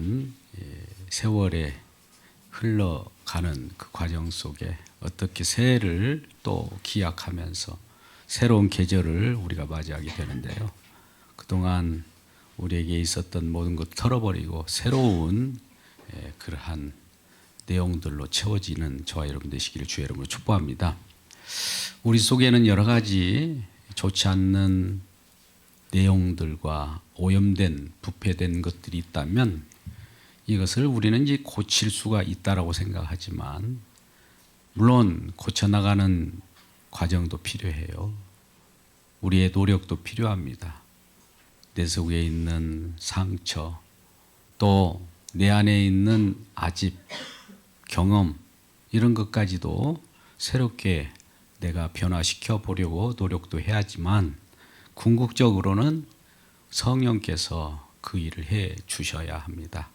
그러한 세월에 흘러가는 그 과정 속에 어떻게 새해를 또 기약하면서 새로운 계절을 우리가 맞이하게 되는데요. 그동안 우리에게 있었던 모든 것 털어버리고 새로운 그러한 내용들로 채워지는 저와 여러분 되시기를 주의 이름으로 축복합니다. 우리 속에는 여러 가지 좋지 않는 내용들과 오염된 부패된 것들이 있다면 이것을 우리는 이제 고칠 수가 있다라고 생각하지만 물론 고쳐나가는 과정도 필요해요. 우리의 노력도 필요합니다. 내 속에 있는 상처 또 내 안에 있는 아집 경험 이런 것까지도 새롭게 내가 변화시켜 보려고 노력도 해야지만 궁극적으로는 성령께서 그 일을 해 주셔야 합니다.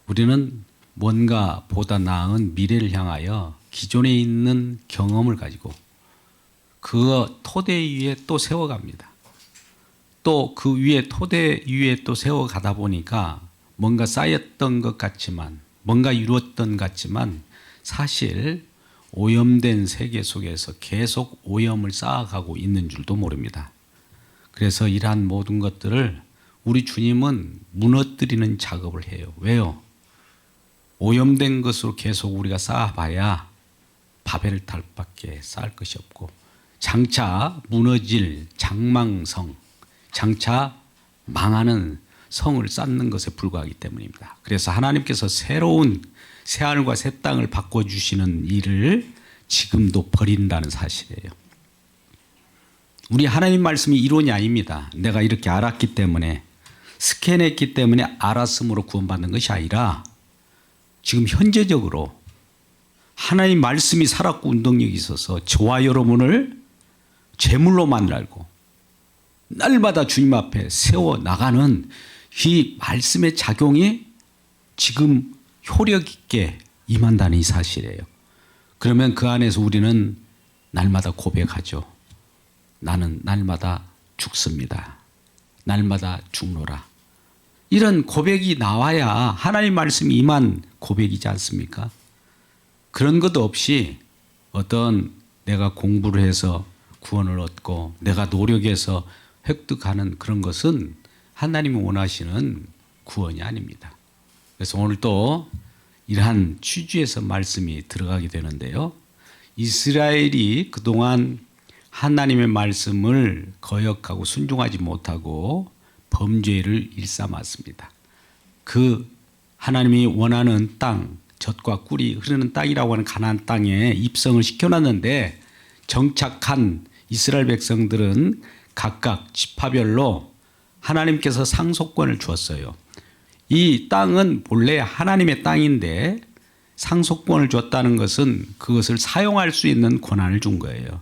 우리는 뭔가 보다 나은 미래를 향하여 기존에 있는 경험을 가지고 그 토대 위에 또 세워갑니다. 또 그 위에 토대 위에 또 세워가다 보니까 뭔가 쌓였던 것 같지만 뭔가 이루었던 것 같지만 사실 오염된 세계 속에서 계속 오염을 쌓아가고 있는 줄도 모릅니다. 그래서 이러한 모든 것들을 우리 주님은 무너뜨리는 작업을 해요. 왜요? 오염된 것으로 계속 우리가 쌓아봐야 바벨탑밖에 쌓을 것이 없고 장차 무너질 장망성, 장차 망하는 성을 쌓는 것에 불과하기 때문입니다. 그래서 하나님께서 새로운 새하늘과 새 땅을 바꿔주시는 일을 지금도 벌인다는 사실이에요. 우리 하나님 말씀이 이론이 아닙니다. 내가 이렇게 알았기 때문에 스캔했기 때문에 알았음으로 구원받는 것이 아니라 지금 현재적으로 하나님 말씀이 살았고 운동력이 있어서 저와 여러분을 제물로 만들고 날마다 주님 앞에 세워나가는 이 말씀의 작용이 지금 효력 있게 임한다는 이 사실이에요. 그러면 그 안에서 우리는 날마다 고백하죠. 나는 날마다 죽습니다. 날마다 죽노라. 이런 고백이 나와야 하나님 말씀이 임한 고백이지 않습니까? 그런 것 없이 어떤 내가 공부를 해서 구원을 얻고 내가 노력해서 획득하는 그런 것은 하나님이 원하시는 구원이 아닙니다. 그래서 오늘 또 이러한 취지에서 말씀이 들어가게 되는데요. 이스라엘이 그동안 하나님의 말씀을 거역하고 순종하지 못하고 범죄를 일삼았습니다. 그 하나님이 원하는 땅, 젖과 꿀이 흐르는 땅이라고 하는 가나안 땅에 입성을 시켜놨는데 정착한 이스라엘 백성들은 각각 지파별로 하나님께서 상속권을 주었어요. 이 땅은 본래 하나님의 땅인데 상속권을 줬다는 것은 그것을 사용할 수 있는 권한을 준 거예요.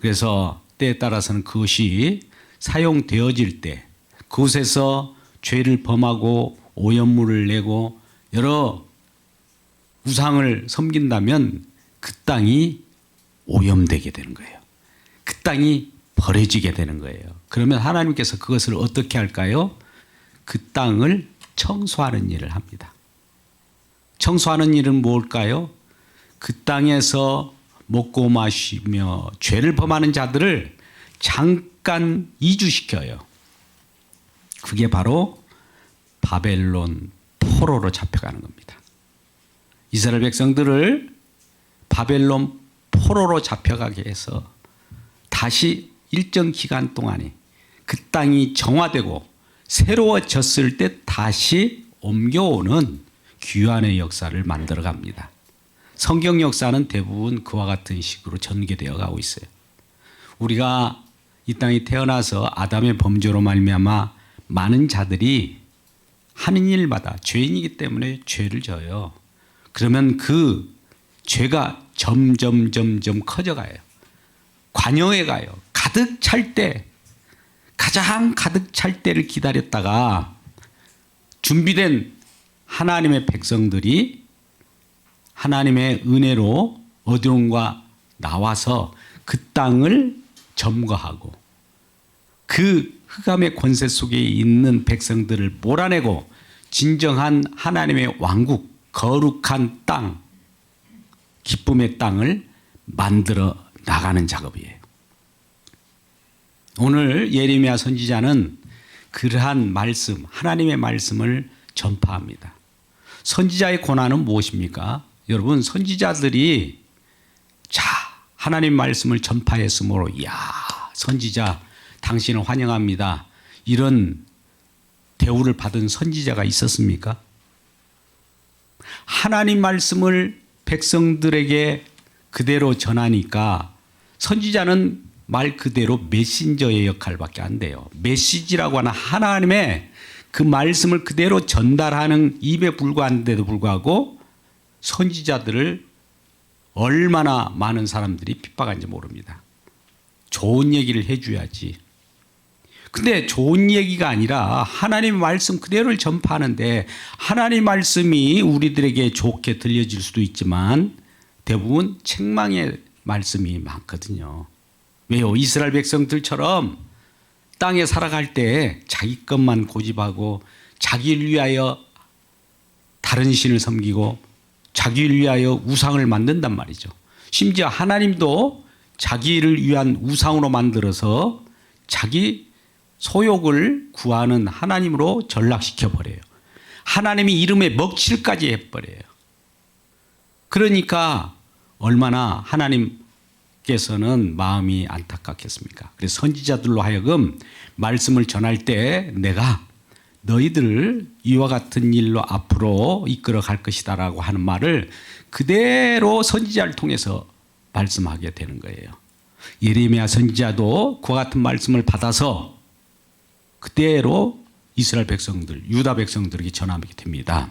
그래서 때에 따라서는 그것이 사용되어질 때 그곳에서 죄를 범하고 오염물을 내고 여러 우상을 섬긴다면 그 땅이 오염되게 되는 거예요. 그 땅이 버려지게 되는 거예요. 그러면 하나님께서 그것을 어떻게 할까요? 그 땅을 청소하는 일을 합니다. 청소하는 일은 뭘까요? 그 땅에서 먹고 마시며 죄를 범하는 자들을 잠깐 이주시켜요. 그게 바로 바벨론 포로로 잡혀가는 겁니다. 이스라엘 백성들을 바벨론 포로로 잡혀가게 해서 다시 일정 기간 동안에 그 땅이 정화되고 새로워졌을 때 다시 옮겨오는 귀환의 역사를 만들어 갑니다. 성경 역사는 대부분 그와 같은 식으로 전개되어 가고 있어요. 우리가 이 땅에 태어나서 아담의 범죄로 말미암아 많은 자들이 하는 일마다 죄인이기 때문에 죄를 져요. 그러면 그 죄가 점점 커져가요. 관영해 가요. 가득 찰 때, 가장 가득 찰 때를 기다렸다가 준비된 하나님의 백성들이 하나님의 은혜로 어디론가 나와서 그 땅을 점거하고 그 흑암의 권세 속에 있는 백성들을 몰아내고 진정한 하나님의 왕국, 거룩한 땅, 기쁨의 땅을 만들어 나가는 작업이에요. 오늘 예레미야 선지자는 그러한 말씀, 하나님의 말씀을 전파합니다. 선지자의 고난은 무엇입니까? 여러분, 선지자들이 하나님 말씀을 전파했으므로 이야, 선지자 당신을 환영합니다, 이런 대우를 받은 선지자가 있었습니까? 하나님 말씀을 백성들에게 그대로 전하니까 선지자는 말 그대로 메신저의 역할밖에 안 돼요. 메시지라고 하는 하나님의 그 말씀을 그대로 전달하는 입에 불과한데도 불구하고 선지자들을 얼마나 많은 사람들이 핍박한지 모릅니다. 좋은 얘기를 해줘야지. 근데 좋은 얘기가 아니라 하나님의 말씀 그대로를 전파하는데, 하나님의 말씀이 우리들에게 좋게 들려질 수도 있지만 대부분 책망의 말씀이 많거든요. 왜요? 이스라엘 백성들처럼 땅에 살아갈 때 자기 것만 고집하고 자기를 위하여 다른 신을 섬기고 자기를 위하여 우상을 만든단 말이죠. 심지어 하나님도 자기를 위한 우상으로 만들어서 자기 소욕을 구하는 하나님으로 전락시켜 버려요. 하나님이 이름에 먹칠까지 해버려요. 그러니까 얼마나 하나님께서는 마음이 안타깝겠습니까? 그래서 선지자들로 하여금 말씀을 전할 때 내가 너희들을 이와 같은 일로 앞으로 이끌어 갈 것이다 라고 하는 말을 그대로 선지자를 통해서 말씀하게 되는 거예요. 예레미야 선지자도 그와 같은 말씀을 받아서 그대로 이스라엘 백성들, 유다 백성들에게 전하게 됩니다.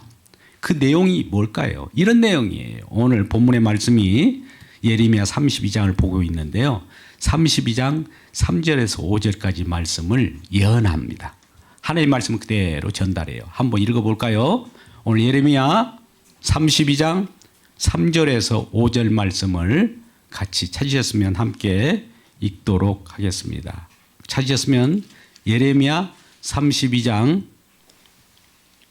그 내용이 뭘까요? 이런 내용이에요. 오늘 본문의 말씀이 예레미야 32장을 보고 있는데요. 32장 3절에서 5절까지 말씀을 예언합니다. 하나님의 말씀을 그대로 전달해요. 한번 읽어볼까요? 오늘 예레미야 32장 3절에서 5절 말씀을 같이 찾으셨으면 함께 읽도록 하겠습니다. 찾으셨으면 예레미야 32장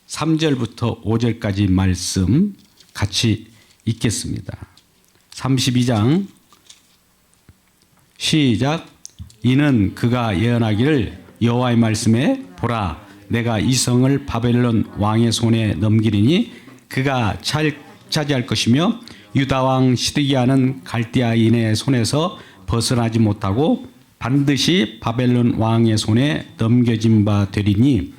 3절부터 5절까지 말씀 같이 읽겠습니다. 32장 시작. 이는 그가 예언하기를 여호와의 말씀에 보라, 내가 이 성을 바벨론 왕의 손에 넘기리니 그가 차지할 것이며 유다 왕 시드기야는 갈대아인의 손에서 벗어나지 못하고 반드시 바벨론 왕의 손에 넘겨진 바 되리니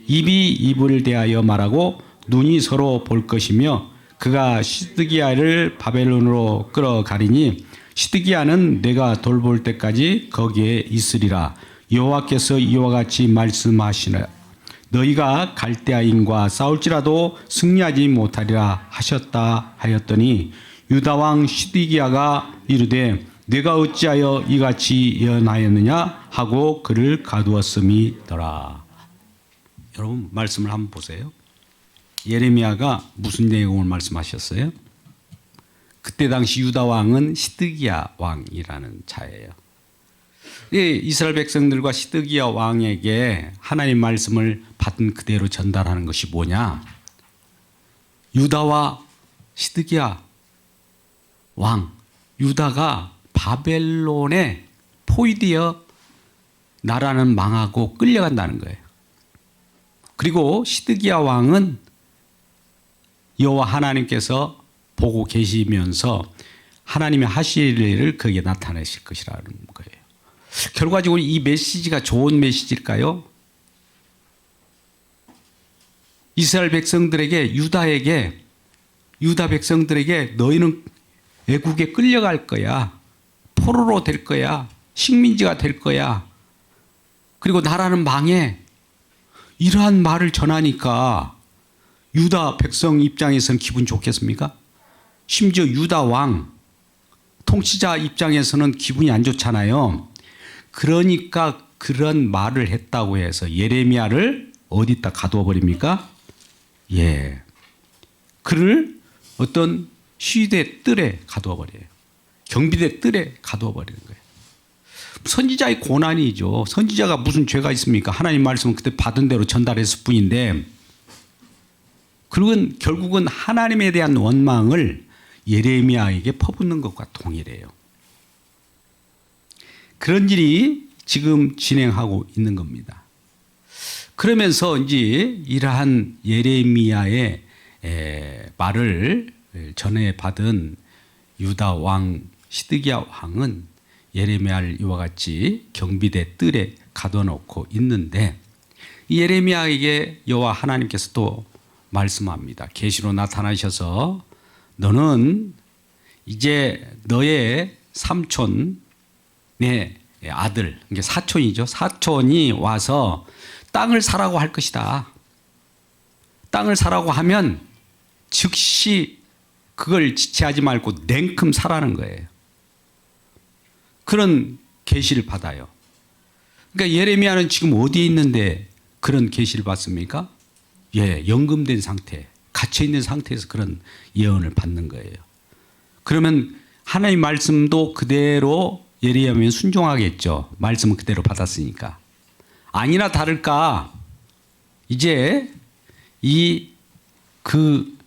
입이 입을 대하여 말하고 눈이 서로 볼 것이며 그가 시드기야를 바벨론으로 끌어가리니 시드기야는 내가 돌볼 때까지 거기에 있으리라. 여호와께서 이와 같이 말씀하시나 너희가 갈대아인과 싸울지라도 승리하지 못하리라 하셨다 하였더니 유다 왕 시드기야가 이르되 내가 어찌하여 이같이 예언하였느냐 하고 그를 가두었음이더라. 여러분 말씀을 한번 보세요. 예레미야가 무슨 내용을 말씀하셨어요? 그때 당시 유다 왕은 시드기야 왕이라는 자예요. 이스라엘 백성들과 시드기야 왕에게 하나님 말씀을 받은 그대로 전달하는 것이 뭐냐? 유다와 시드기야 왕, 유다가 바벨론에 포위되어 나라는 망하고 끌려간다는 거예요. 그리고 시드기야 왕은 여호와 하나님께서 보고 계시면서 하나님의 하실 일을 거기에 나타내실 것이라는 거예요. 결과적으로 이 메시지가 좋은 메시지일까요? 이스라엘 백성들에게, 유다 백성들에게 너희는 애국에 끌려갈 거야. 포로로 될 거야. 식민지가 될 거야. 그리고 나라는 망해. 이러한 말을 전하니까 유다 백성 입장에서는 기분 좋겠습니까? 심지어 유다 왕, 통치자 입장에서는 기분이 안 좋잖아요. 그러니까 그런 말을 했다고 해서 예레미야를 어디다 가두어 버립니까? 예. 그를 어떤 시위대 뜰에 가두어 버려요. 경비대 뜰에 가두어 버리는 거예요. 선지자의 고난이죠. 선지자가 무슨 죄가 있습니까? 하나님 말씀은 그때 받은 대로 전달했을 뿐인데 그리고 결국은 하나님에 대한 원망을 예레미야에게 퍼붓는 것과 동일해요. 그런 일이 지금 진행하고 있는 겁니다. 그러면서 이제 이러한 예레미야의 말을 전해받은 유다 왕 시드기야 왕은 예레미야를 이와 같이 경비대 뜰에 가둬놓고 있는데, 예레미야에게 여호와 하나님께서 또 말씀합니다. 계시로 나타나셔서 너는 이제 너의 삼촌, 내 아들, 이게 사촌이죠. 사촌이 와서 땅을 사라고 할 것이다. 땅을 사라고 하면 즉시 그걸 지체하지 말고 냉큼 사라는 거예요. 그런 계시를 받아요. 그러니까 예레미야는 지금 어디에 있는데 그런 계시를 받습니까? 예, 연금된 상태, 갇혀 있는 상태에서 그런 예언을 받는 거예요. 그러면 하나님 말씀도 그대로 예레미야면 순종하겠죠. 말씀은 그대로 받았으니까. 아니나 다를까 이제 그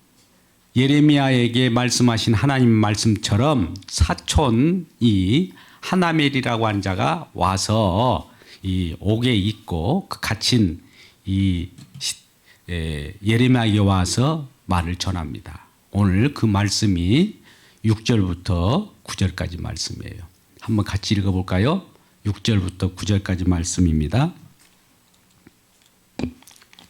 예레미야에게 말씀하신 하나님 말씀처럼 사촌이 하나멜이라고 하는 자가 와서 이 옥에 있고 그 갇힌 이 예레미야에게 와서 말을 전합니다. 오늘 그 말씀이 6절부터 9절까지 말씀이에요. 한번 같이 읽어볼까요? 6절부터 9절까지 말씀입니다.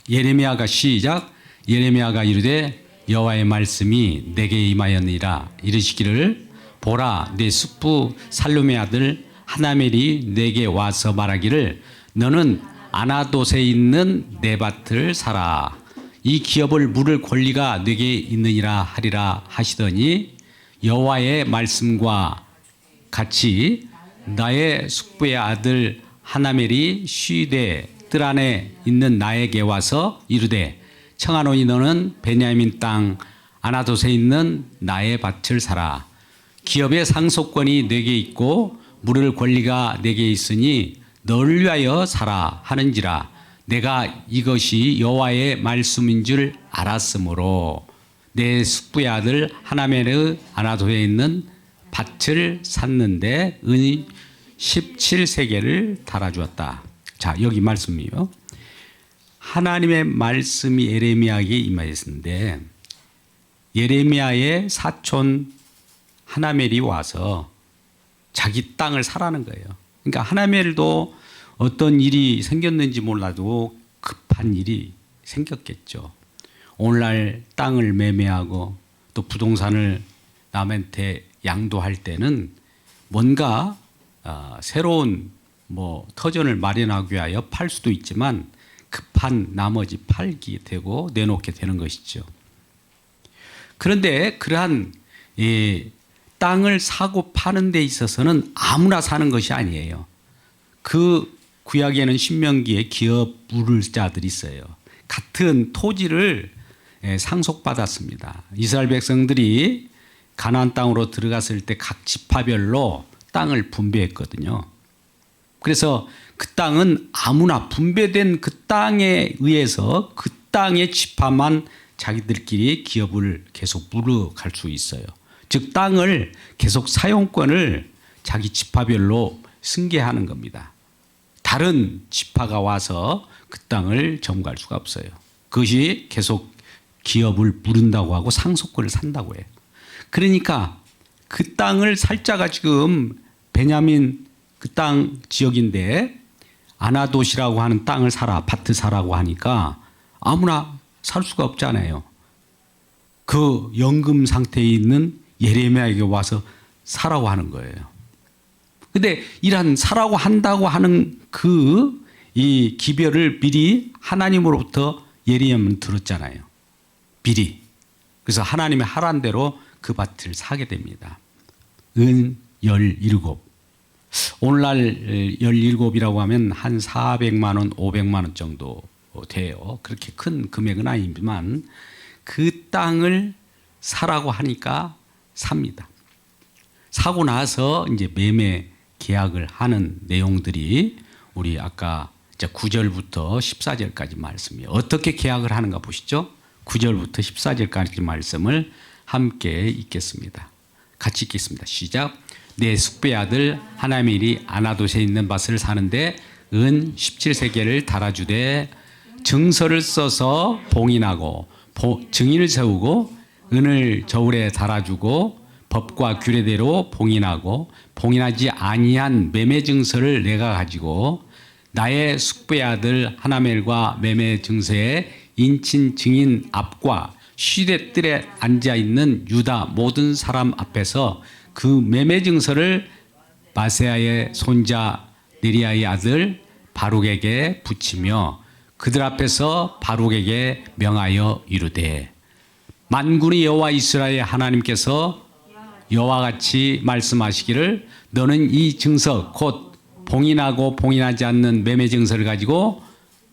예레미야가 시작. 예레미야가 이르되 여호와의 말씀이 내게 임하였느니라. 이르시기를 보라, 내 숙부 살룸의 아들 하나멜이 내게 와서 말하기를 너는 아나돗에 있는 내 밭을 사라. 이 기업을 물을 권리가 내게 있느니라 하리라 하시더니 여호와의 말씀과 같이 나의 숙부의 아들 하나멜이 쉬되 뜰 안에 있는 나에게 와서 이르되 청하노니 너는 베냐민 땅 아나돗에 있는 나의 밭을 사라. 기업의 상속권이 내게 있고 물을 권리가 내게 있으니 너를 위하여 사라 하는지라. 내가 이것이 여호와의 말씀인 줄 알았으므로 내 숙부의 아들 하나멜의 아나돗에 있는 밭을 샀는데 은이 17세겔을 달아주었다. 자, 여기 말씀이요. 하나님의 말씀이 예레미야에게 임하였는데 예레미야의 사촌 하나멜이 와서 자기 땅을 사라는 거예요. 그러니까 하나멜도 어떤 일이 생겼는지 몰라도 급한 일이 생겼겠죠. 오늘날 땅을 매매하고 또 부동산을 남한테 양도할 때는 뭔가 새로운 터전을 마련하기 위하여 팔 수도 있지만 급한 나머지 팔게 되고 내놓게 되는 것이죠. 그런데 그러한 땅을 사고 파는 데 있어서는 아무나 사는 것이 아니에요. 그 구약에는 신명기에 기업 물을 자들이 있어요. 같은 토지를 상속받았습니다. 이스라엘 백성들이 가나안 땅으로 들어갔을 때 각 지파별로 땅을 분배했거든요. 그래서 그 땅은 아무나 분배된 그 땅에 의해서 그 땅의 지파만 자기들끼리 기업을 계속 물어갈 수 있어요. 즉 땅을 계속 사용권을 자기 지파별로 승계하는 겁니다. 다른 지파가 와서 그 땅을 점거할 수가 없어요. 그것이 계속 기업을 부른다고 하고 상속권을 산다고 해요. 그러니까 그 땅을 살 자가 지금 베냐민 그 땅 지역인데 아나돗이라고 하는 땅을 사라, 밭을 사라고 하니까 아무나 살 수가 없잖아요. 그 연금 상태에 있는 예레미야에게 와서 사라고 하는 거예요. 근데 이런 사라고 한다고 하는 이 기별을 미리 하나님으로부터 예레미야는 들었잖아요. 미리. 그래서 하나님의 하란 대로 그 밭을 사게 됩니다. 은 17. 오늘날 17이라고 하면 한 400만 원, 500만 원 정도 돼요. 그렇게 큰 금액은 아니지만 그 땅을 사라고 하니까 삽니다. 사고 나서 이제 매매 계약을 하는 내용들이 우리 아까 9절부터 14절까지 말씀이에요. 어떻게 계약을 하는가 보시죠. 9절부터 14절까지 말씀을 함께 읽겠습니다. 같이 읽겠습니다. 시작. 내 숙배 아들 하나멜이 아나돗에 있는 밭을 사는데 은 17세겔을 달아주되 증서를 써서 봉인하고 증인을 세우고 은을 저울에 달아주고 법과 규례대로 봉인하고 봉인하지 아니한 매매 증서를 내가 가지고 나의 숙배 아들 하나멜과 매매 증서의 인친 증인 앞과 시대뜰에 앉아 있는 유다 모든 사람 앞에서 그 매매 증서를 마세야의 손자 네리야의 아들 바룩에게 붙이며 그들 앞에서 바룩에게 명하여 이르되 만군의 여호와 이스라엘 하나님께서 여호와 같이 말씀하시기를 너는 이 증서 곧 봉인하고 봉인하지 않는 매매 증서를 가지고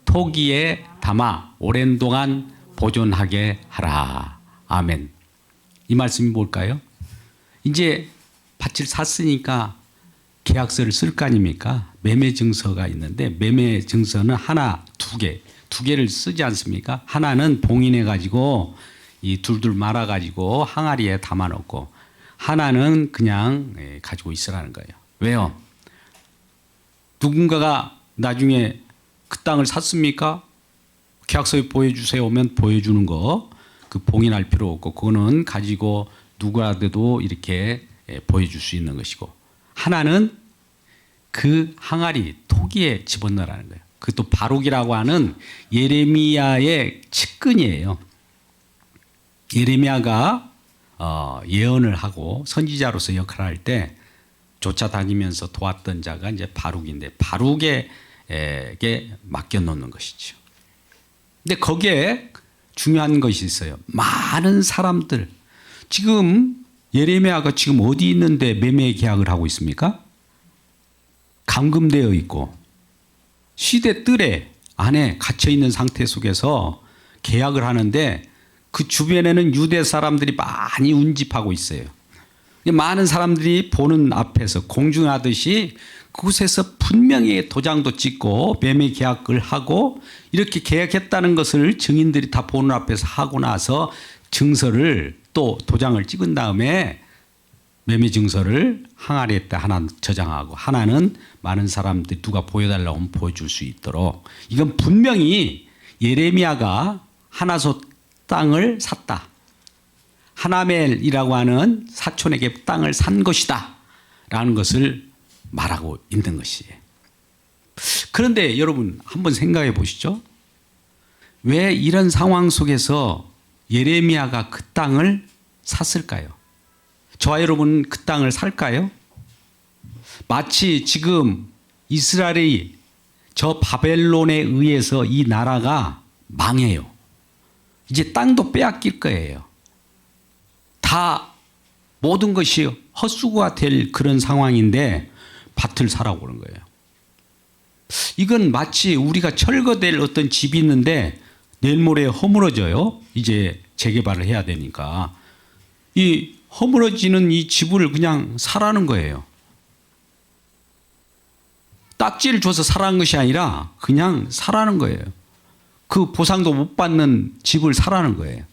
토기에 담아 오랜 동안 보존하게 하라. 아멘. 이 말씀이 뭘까요? 이제 밭을 샀으니까 계약서를 쓸 거 아닙니까? 매매 증서가 있는데 매매 증서는 하나, 두 개를 쓰지 않습니까? 하나는 봉인해 가지고 이 둘둘 말아 가지고 항아리에 담아 놓고 하나는 그냥 가지고 있으라는 거예요. 왜요? 누군가가 나중에 그 땅을 샀습니까? 계약서에 보여주세요 오면 보여주는 거, 그 봉인할 필요 없고 그거는 가지고 누구라도 이렇게 보여줄 수 있는 것이고 하나는 그 항아리 토기에 집어넣으라는 거예요. 그것도 바룩이라고 하는 예레미야의 측근이에요. 예레미야가 예언을 하고 선지자로서 역할을 할 때 쫓아다니면서 도왔던 자가 이제 바룩인데 바룩에게 맡겨놓는 것이죠. 근데 거기에 중요한 것이 있어요. 많은 사람들 지금 예레미야가 지금 어디 있는데 매매 계약을 하고 있습니까? 감금되어 있고 시대 뜰에 안에 갇혀 있는 상태 속에서 계약을 하는데 그 주변에는 유대 사람들이 많이 운집하고 있어요. 많은 사람들이 보는 앞에서 공중하듯이 그곳에서 분명히 도장도 찍고 매매 계약을 하고 이렇게 계약했다는 것을 증인들이 다 보는 앞에서 하고 나서 증서를 또 도장을 찍은 다음에 매매 증서를 항아리에 하나 저장하고 하나는 많은 사람들이 누가 보여달라고 하면 보여줄 수 있도록 이건 분명히 예레미야가 하나솥 땅을 샀다. 하나멜이라고 하는 사촌에게 땅을 산 것이다 라는 것을 말하고 있는 것이에요. 그런데 여러분 한번 생각해 보시죠. 왜 이런 상황 속에서 예레미야가 그 땅을 샀을까요? 저와 여러분 그 땅을 살까요? 마치 지금 이스라엘이 저 바벨론에 의해서 이 나라가 망해요. 이제 땅도 빼앗길 거예요. 다 모든 것이 헛수고가 될 그런 상황인데 밭을 사라고 그런 거예요. 이건 마치 우리가 철거될 어떤 집이 있는데 내일 모레 허물어져요. 이제 재개발을 해야 되니까. 이 허물어지는 이 집을 그냥 사라는 거예요. 딱지를 줘서 사라는 것이 아니라 그냥 사라는 거예요. 그 보상도 못 받는 집을 사라는 거예요.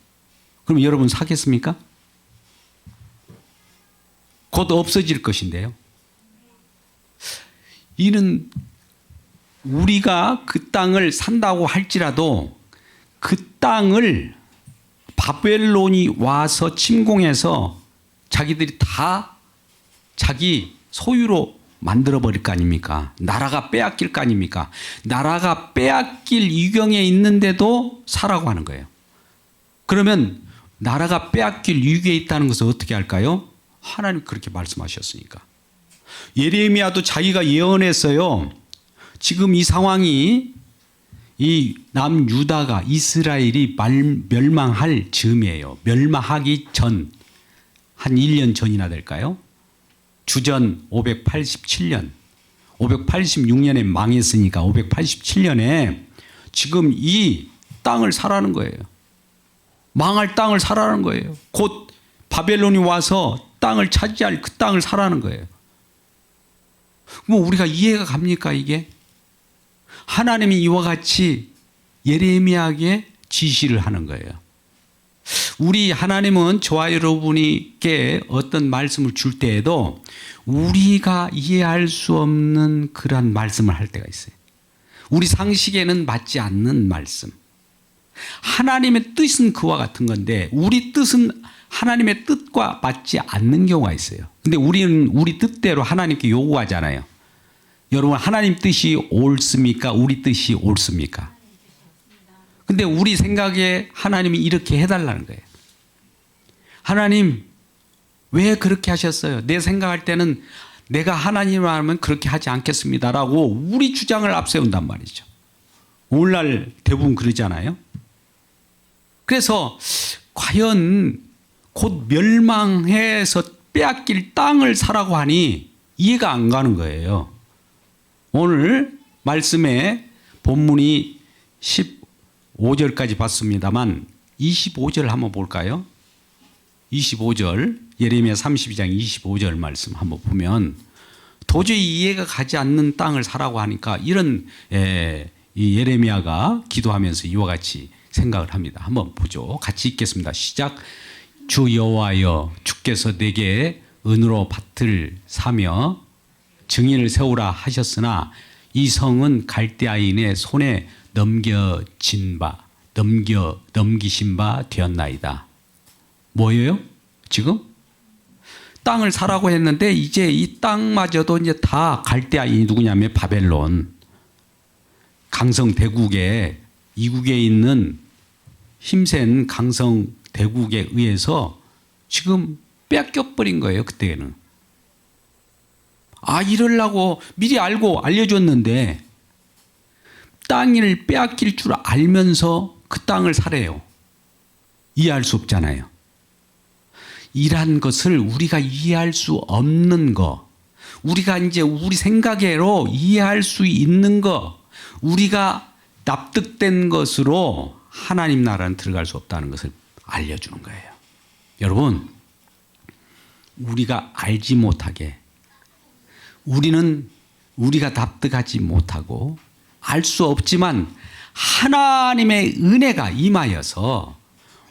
그럼 여러분 사겠습니까? 곧 없어질 것인데요. 이는 우리가 그 땅을 산다고 할지라도 그 땅을 바벨론이 와서 침공해서 자기들이 다 자기 소유로 만들어버릴 거 아닙니까? 나라가 빼앗길 거 아닙니까? 나라가 빼앗길 유경에 있는데도 사라고 하는 거예요. 그러면 나라가 빼앗길 유경에 있다는 것을 어떻게 할까요? 하나님 그렇게 말씀하셨으니까. 예레미야도 자기가 예언했어요. 지금 이 상황이 이 남유다가 이스라엘이 멸망할 즈음이에요. 멸망하기 전, 한 1년 전이나 될까요? 주전 587년, 586년에 망했으니까 587년에 지금 이 땅을 사라는 거예요. 망할 땅을 사라는 거예요. 곧 바벨론이 와서 땅을 차지할 그 땅을 사라는 거예요. 뭐 우리가 이해가 갑니까 이게? 하나님이 이와 같이 예레미야에게 지시를 하는 거예요. 우리 하나님은 저와 여러분에게 어떤 말씀을 줄 때에도 우리가 이해할 수 없는 그러한 말씀을 할 때가 있어요. 우리 상식에는 맞지 않는 말씀. 하나님의 뜻은 그와 같은 건데 우리 뜻은 하나님의 뜻과 맞지 않는 경우가 있어요. 근데 우리는 우리 뜻대로 하나님께 요구하잖아요. 여러분, 하나님 뜻이 옳습니까? 우리 뜻이 옳습니까? 근데 우리 생각에 하나님이 이렇게 해달라는 거예요. 하나님, 왜 그렇게 하셨어요? 내 생각할 때는 내가 하나님을 하면 그렇게 하지 않겠습니다라고 우리 주장을 앞세운단 말이죠. 오늘날 대부분 그러잖아요. 그래서 과연 곧 멸망해서 빼앗길 땅을 사라고 하니 이해가 안 가는 거예요. 오늘 말씀에 본문이 15절까지 봤습니다만 25절 한번 볼까요? 25절, 예레미야 32장 25절 말씀 한번 보면 도저히 이해가 가지 않는 땅을 사라고 하니까 이런 이 예레미야가 기도하면서 이와 같이 생각을 합니다. 한번 보죠. 같이 읽겠습니다. 시작. 주 여호와여, 주께서 내게 은으로 밭을 사며 증인을 세우라 하셨으나 이 성은 갈대아인의 손에 넘기신 바 되었나이다. 뭐예요? 지금 땅을 사라고 했는데 이제 이 땅마저도 이제 다 갈대아인이 누구냐면 바벨론, 강성 대국에 이국에 있는 힘센 강성 대국에 의해서 지금 뺏겨버린 거예요. 그때는. 이러려고 미리 알고 알려줬는데 땅을 빼앗길 줄 알면서 그 땅을 사래요. 이해할 수 없잖아요. 이란 것을 우리가 이해할 수 없는 거, 우리가 이제 우리 생각으로 이해할 수 있는 거, 우리가 납득된 것으로 하나님 나라는 들어갈 수 없다는 것을 알려주는 거예요. 여러분, 우리가 알지 못하게, 우리가 납득하지 못하고 알 수 없지만 하나님의 은혜가 임하여서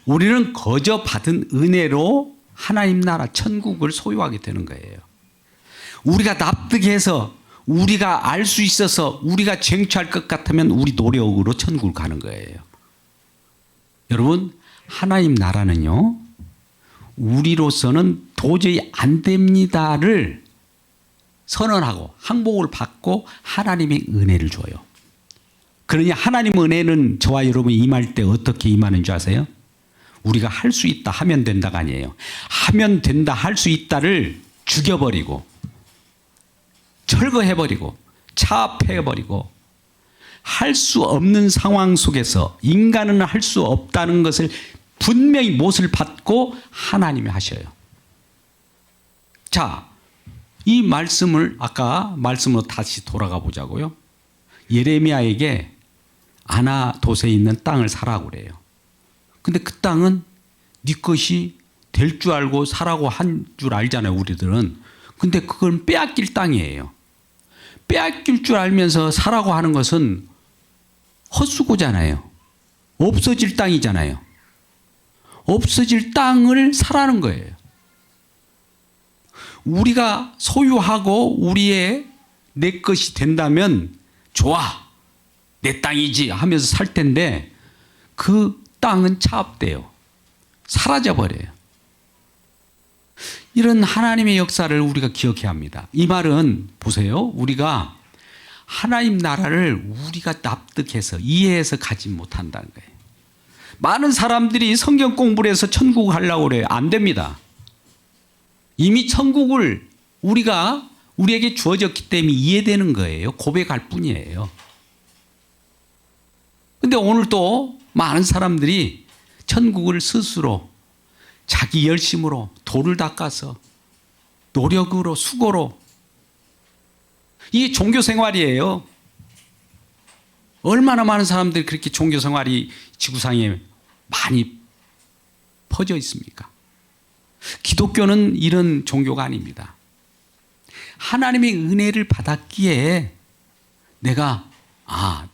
우리는 거저 받은 은혜로 하나님 나라 천국을 소유하게 되는 거예요. 우리가 납득해서 우리가 알 수 있어서 우리가 쟁취할 것 같으면 우리 노력으로 천국을 가는 거예요. 여러분, 하나님 나라는요, 우리로서는 도저히 안 됩니다를 선언하고 항복을 받고 하나님의 은혜를 줘요. 그러니 하나님의 은혜는 저와 여러분이 임할 때 어떻게 임하는 줄 아세요? 우리가 할 수 있다, 하면 된다가 아니에요. 하면 된다, 할 수 있다를 죽여버리고 철거해버리고 차압해버리고 할 수 없는 상황 속에서 인간은 할 수 없다는 것을 분명히 못을 받고 하나님이 하셔요. 자, 이 말씀을 아까 말씀으로 다시 돌아가 보자고요. 예레미야에게 아나돗에 있는 땅을 사라고 그래요. 근데 그 땅은 네 것이 될 줄 알고 사라고 한 줄 알잖아요, 우리들은. 근데 그건 빼앗길 땅이에요. 빼앗길 줄 알면서 사라고 하는 것은 헛수고잖아요. 없어질 땅이잖아요. 없어질 땅을 사라는 거예요. 우리가 소유하고 우리의 내 것이 된다면 좋아, 내 땅이지 하면서 살 텐데 그 땅은 차압돼요. 사라져버려요. 이런 하나님의 역사를 우리가 기억해야 합니다. 이 말은 보세요. 우리가 하나님 나라를 우리가 납득해서 이해해서 가지 못한다는 거예요. 많은 사람들이 성경 공부를 해서 천국 가려고 그래요. 안 됩니다. 이미 천국을 우리에게 주어졌기 때문에 이해되는 거예요. 고백할 뿐이에요. 근데 오늘 또 많은 사람들이 천국을 스스로 자기 열심으로 돌을 닦아서 노력으로 수고로, 이게 종교 생활이에요. 얼마나 많은 사람들이 그렇게 종교 생활이 지구상에 많이 퍼져 있습니까? 기독교는 이런 종교가 아닙니다. 하나님의 은혜를 받았기에 내가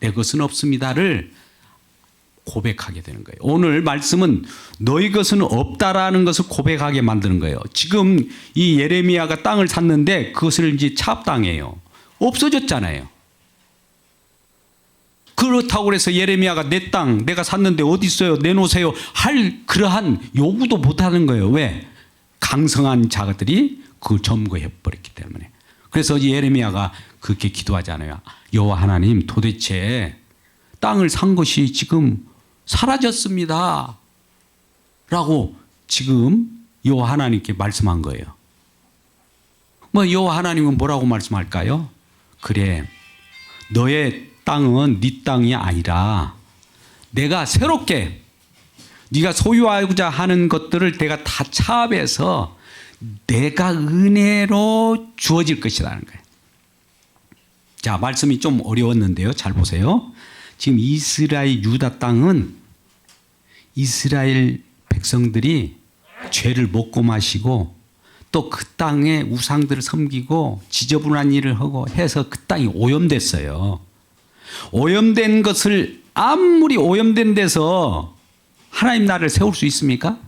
내 것은 없습니다를 고백하게 되는 거예요. 오늘 말씀은 너희 것은 없다라는 것을 고백하게 만드는 거예요. 지금 이 예레미야가 땅을 샀는데 그것을 이제 차압당해요. 없어졌잖아요. 그렇다고 해서 예레미야가 내 땅 내가 샀는데 어디 있어요? 내놓으세요. 할 그러한 요구도 못하는 거예요. 왜? 강성한 자들이 그걸 점거해 버렸기 때문에. 그래서 예레미야가 그렇게 기도하잖아요. 여호와 하나님, 도대체 땅을 산 것이 지금 사라졌습니다 라고 지금 여호와 하나님께 말씀한 거예요. 뭐 여호와 하나님은 뭐라고 말씀할까요? 그래, 너의 땅은 네 땅이 아니라 내가 새롭게 네가 소유하고자 하는 것들을 내가 다 차압해서 내가 은혜로 주어질 것이라는 거예요. 자, 말씀이 좀 어려웠는데요. 잘 보세요. 지금 이스라엘 유다 땅은 이스라엘 백성들이 죄를 먹고 마시고 또 그 땅에 우상들을 섬기고 지저분한 일을 하고 해서 그 땅이 오염됐어요. 오염된 것을 아무리 오염된 데서 하나님 나라를 세울 수 있습니까?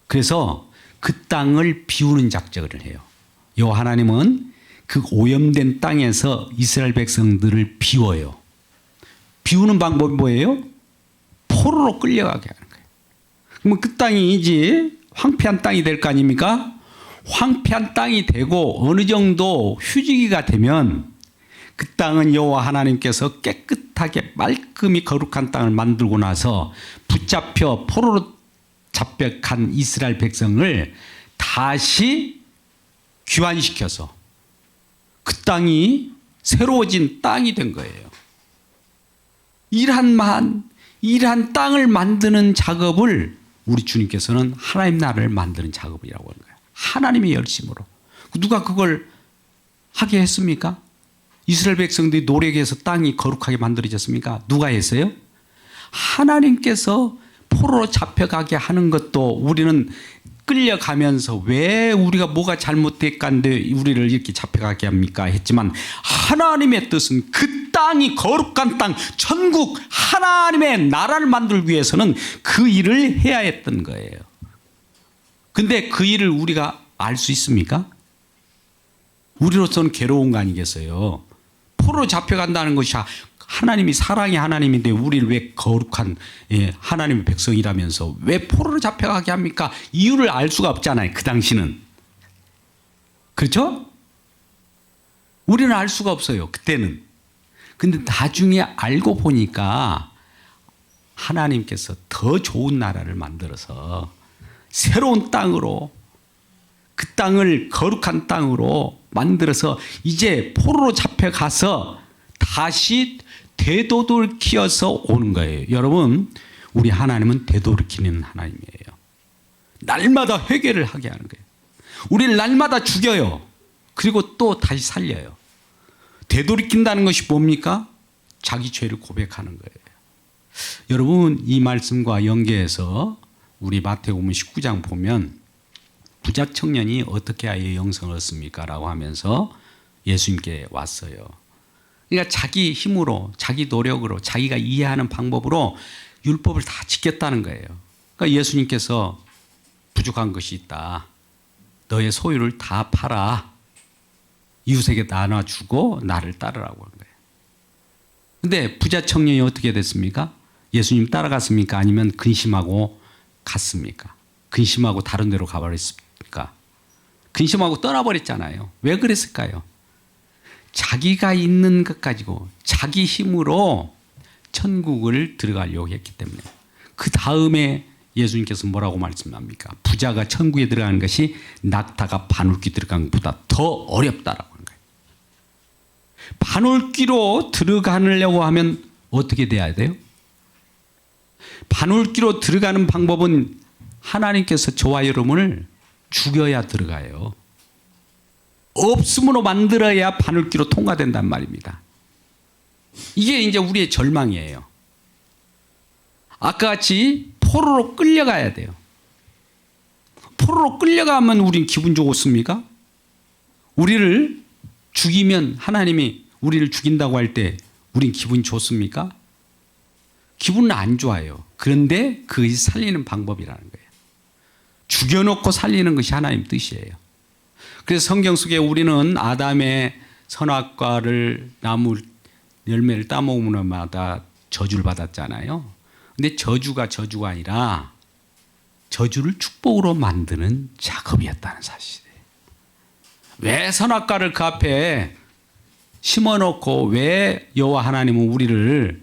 그래서 그 땅을 비우는 작전을 해요. 여호와 하나님은 그 오염된 땅에서 이스라엘 백성들을 비워요. 비우는 방법이 뭐예요? 포로로 끌려가게 하는 거예요. 그러면 그 땅이 이제 황폐한 땅이 될 거 아닙니까? 황폐한 땅이 되고 어느 정도 휴지기가 되면 그 땅은 여호와 하나님께서 깨끗하게 말끔히 거룩한 땅을 만들고 나서 붙잡혀 포로로 잡혀간 이스라엘 백성을 다시 귀환시켜서 그 땅이 새로워진 땅이 된 거예요. 이러한 땅을 만드는 작업을 우리 주님께서는 하나님 나라를 만드는 작업이라고 하는 거예요. 하나님의 열심으로. 누가 그걸 하게 했습니까? 이스라엘 백성들이 노력해서 땅이 거룩하게 만들어졌습니까? 누가 했어요? 하나님께서 포로로 잡혀가게 하는 것도 우리는 끌려가면서 왜 우리가 뭐가 잘못됐간데 우리를 이렇게 잡혀가게 합니까? 했지만 하나님의 뜻은 그 땅이 거룩한 땅, 천국, 하나님의 나라를 만들기 위해서는 그 일을 해야 했던 거예요. 근데 그 일을 우리가 알 수 있습니까? 우리로서는 괴로운 거 아니겠어요? 포로로 잡혀간다는 것이 하나님이 사랑의 하나님인데 우리를 왜 거룩한 하나님의 백성이라면서 왜 포로로 잡혀가게 합니까? 이유를 알 수가 없잖아요. 그 당시는. 그렇죠? 우리는 알 수가 없어요. 그때는. 근데 나중에 알고 보니까 하나님께서 더 좋은 나라를 만들어서 새로운 땅으로 그 땅을 거룩한 땅으로 만들어서 이제 포로로 잡혀가서 다시 되도록이어서 오는 거예요. 여러분, 우리 하나님은 되도록이는 하나님이에요. 날마다 회개를 하게 하는 거예요. 우리를 날마다 죽여요. 그리고 또 다시 살려요. 되돌이킨다는 것이 뭡니까? 자기 죄를 고백하는 거예요. 여러분, 이 말씀과 연계해서 우리 마태복음 19장 보면 부자 청년이 어떻게 하여 영생을 얻습니까? 라고 하면서 예수님께 왔어요. 그러니까 자기 힘으로, 자기 노력으로, 자기가 이해하는 방법으로 율법을 다 지켰다는 거예요. 그러니까 예수님께서 부족한 것이 있다. 너의 소유를 다 팔아. 이웃에게 나눠주고 나를 따르라고 한 거예요. 근데 부자 청년이 어떻게 됐습니까? 예수님 따라갔습니까? 아니면 근심하고 갔습니까? 근심하고 다른 데로 가버렸습니까? 근심하고 떠나버렸잖아요. 왜 그랬을까요? 자기가 있는 것 가지고 자기 힘으로 천국을 들어가려고 했기 때문에. 그 다음에 예수님께서 뭐라고 말씀합니까? 부자가 천국에 들어가는 것이 낙타가 바늘귀 들어간 것보다 더 어렵다라고 하는 거예요. 바늘귀로 들어가려고 하면 어떻게 돼야 돼요? 바늘귀로 들어가는 방법은 하나님께서 저와 여러분을 죽여야 들어가요. 없음으로 만들어야 바늘귀로 통과된단 말입니다. 이게 이제 우리의 절망이에요. 아까 같이 포로로 끌려가야 돼요. 포로로 끌려가면 우린 기분 좋습니까? 우리를 죽이면 하나님이 우리를 죽인다고 할 때 우린 기분 좋습니까? 기분은 안 좋아요. 그런데 그것이 살리는 방법이라는 거예요. 죽여놓고 살리는 것이 하나님 뜻이에요. 그래서 성경 속에 우리는 아담의 선악과를 나무 열매를 따먹으면 마다 저주를 받았잖아요. 근데 저주가 아니라 저주를 축복으로 만드는 작업이었다는 사실이에요. 왜 선악과를 그 앞에 심어놓고 왜 여호와 하나님은 우리를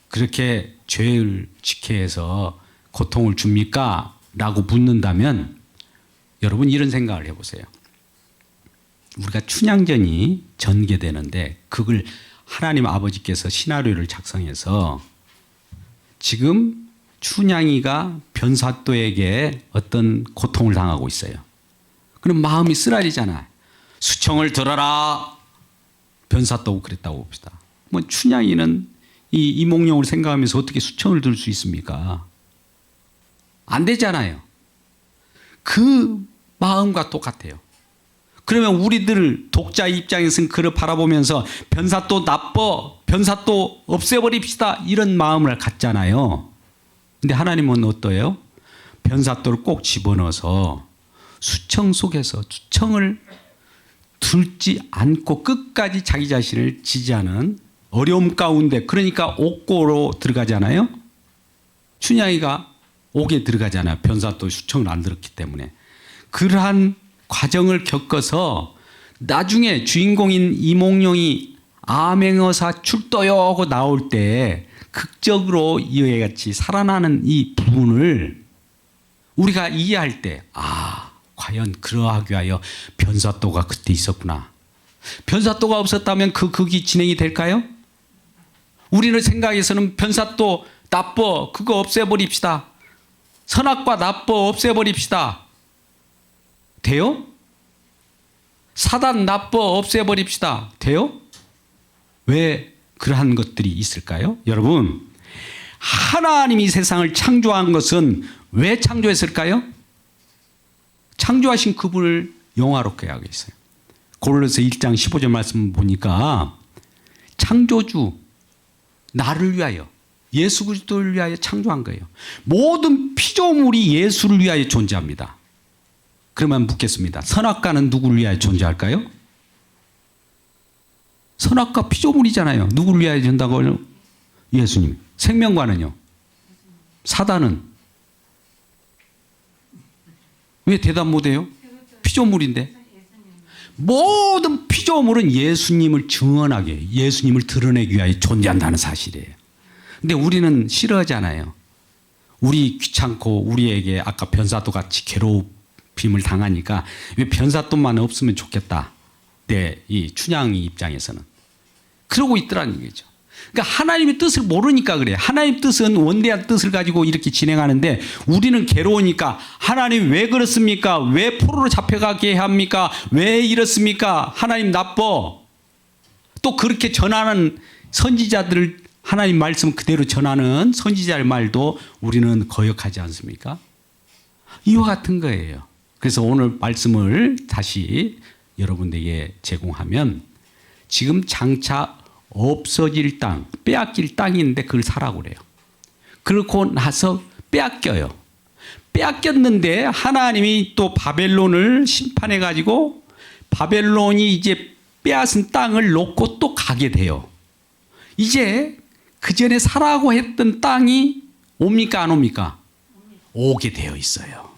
그렇게 죄를 지게 해서 고통을 줍니까? 라고 묻는다면 여러분 이런 생각을 해보세요. 우리가 춘향전이 전개되는데 그걸 하나님 아버지께서 시나리오를 작성해서 지금 춘향이가 변사또에게 어떤 고통을 당하고 있어요. 그럼 마음이 쓰라리잖아. 수청을 들어라. 변사또고 그랬다고 봅시다. 뭐 춘향이는 이 이몽룡을 생각하면서 어떻게 수청을 들 수 있습니까? 안 되잖아요. 그 마음과 똑같아요. 그러면 우리들 독자 입장에서는 그를 바라보면서 변사또 나빠, 변사또 없애버립시다 이런 마음을 갖잖아요. 근데 하나님은 어떠해요? 변사또를 꼭 집어넣어서 수청 속에서 수청을 들지 않고 끝까지 자기 자신을 지지하는 어려움 가운데, 그러니까 옥고로 들어가잖아요. 춘향이가 옥에 들어가잖아요. 변사또 수청을 안 들었기 때문에. 그러한 과정을 겪어서 나중에 주인공인 이몽룡이 암행어사 출도요 하고 나올 때 극적으로 이와 같이 살아나는 이 부분을 우리가 이해할 때, 아, 과연 그러하기 위하여 변사또가 그때 있었구나. 변사또가 없었다면 그 극이 진행이 될까요? 우리는 생각에서는 변사또 나빠, 그거 없애버립시다. 선악과 나빠 없애버립시다. 돼요? 사단 나빠 없애버립시다. 돼요? 왜 그러한 것들이 있을까요? 여러분, 하나님이 세상을 창조한 것은 왜 창조했을까요? 창조하신 그분을 영화롭게 하고 있어요. 고린도서 1장 15절 말씀 보니까 창조주 나를 위하여, 예수 그리스도를 위하여 창조한 거예요. 모든 피조물이 예수를 위하여 존재합니다. 그러면 묻겠습니다. 선악과는 누구를 위하여 존재할까요? 선악과 피조물이잖아요. 누구를 위하여 존재한다고요? 예수님. 생명과는요? 사단은? 왜 대답 못해요? 피조물인데. 모든 피조물은 예수님을 증언하게, 예수님을 드러내기 위하여 존재한다는 사실이에요. 근데 우리는 싫어하잖아요. 우리 귀찮고 우리에게 아까 변사또 같이 괴롭힘을 당하니까 왜 변사또만 없으면 좋겠다. 이 춘향이 입장에서는. 그러고 있더라는 거죠. 그러니까 하나님의 뜻을 모르니까 그래요. 하나님 뜻은 원대한 뜻을 가지고 이렇게 진행하는데 우리는 괴로우니까 하나님 왜 그렇습니까? 왜 포로로 잡혀가게 합니까? 왜 이렇습니까? 하나님 나빠. 또 그렇게 전하는 선지자들을 하나님 말씀 그대로 전하는 선지자의 말도 우리는 거역하지 않습니까? 이와 같은 거예요. 그래서 오늘 말씀을 다시 여러분들에게 제공하면 지금 장차 없어질 땅, 빼앗길 땅이 있는데 그걸 사라고 그래요. 그렇고 나서 빼앗겨요. 빼앗겼는데 하나님이 또 바벨론을 심판해가지고 바벨론이 이제 빼앗은 땅을 놓고 또 가게 돼요. 이제 그 전에 사라고 했던 땅이 옵니까 안 옵니까? 오게 되어 있어요.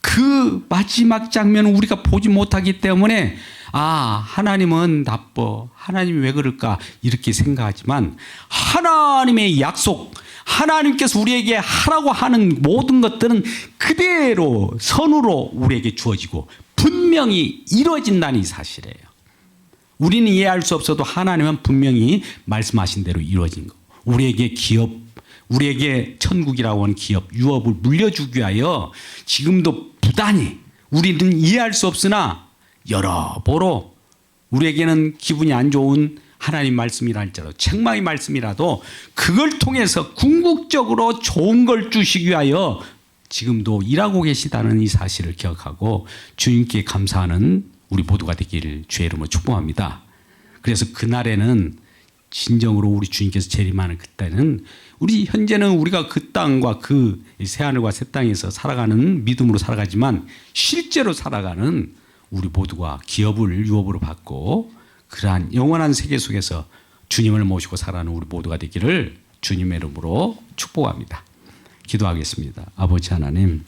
그 마지막 장면은 우리가 보지 못하기 때문에 아, 하나님은 나빠. 하나님이 왜 그럴까? 이렇게 생각하지만 하나님의 약속, 하나님께서 우리에게 하라고 하는 모든 것들은 그대로 선으로 우리에게 주어지고 분명히 이루어진다는 사실이에요. 우리는 이해할 수 없어도 하나님은 분명히 말씀하신 대로 이루어진 거. 우리에게 기업, 우리에게 천국이라고 하는 기업, 유업을 물려주기 위하여 지금도 부단히 우리는 이해할 수 없으나 여러보로 우리에게는 기분이 안 좋은 하나님 말씀이라 할지라도 책망의 말씀이라도 그걸 통해서 궁극적으로 좋은 걸 주시기 위하여 지금도 일하고 계시다는 이 사실을 기억하고 주님께 감사하는 우리 모두가 되기를 주의 이름으로 축복합니다. 그래서 그날에는 진정으로 우리 주님께서 재림하는 그때는 우리 현재는 우리가 그 땅과 그 새하늘과 새 땅에서 살아가는 믿음으로 살아가지만 실제로 살아가는 우리 모두가 기업을 유업으로 받고 그러한 영원한 세계 속에서 주님을 모시고 살아가는 우리 모두가 되기를 주님의 이름으로 축복합니다. 기도하겠습니다. 아버지 하나님,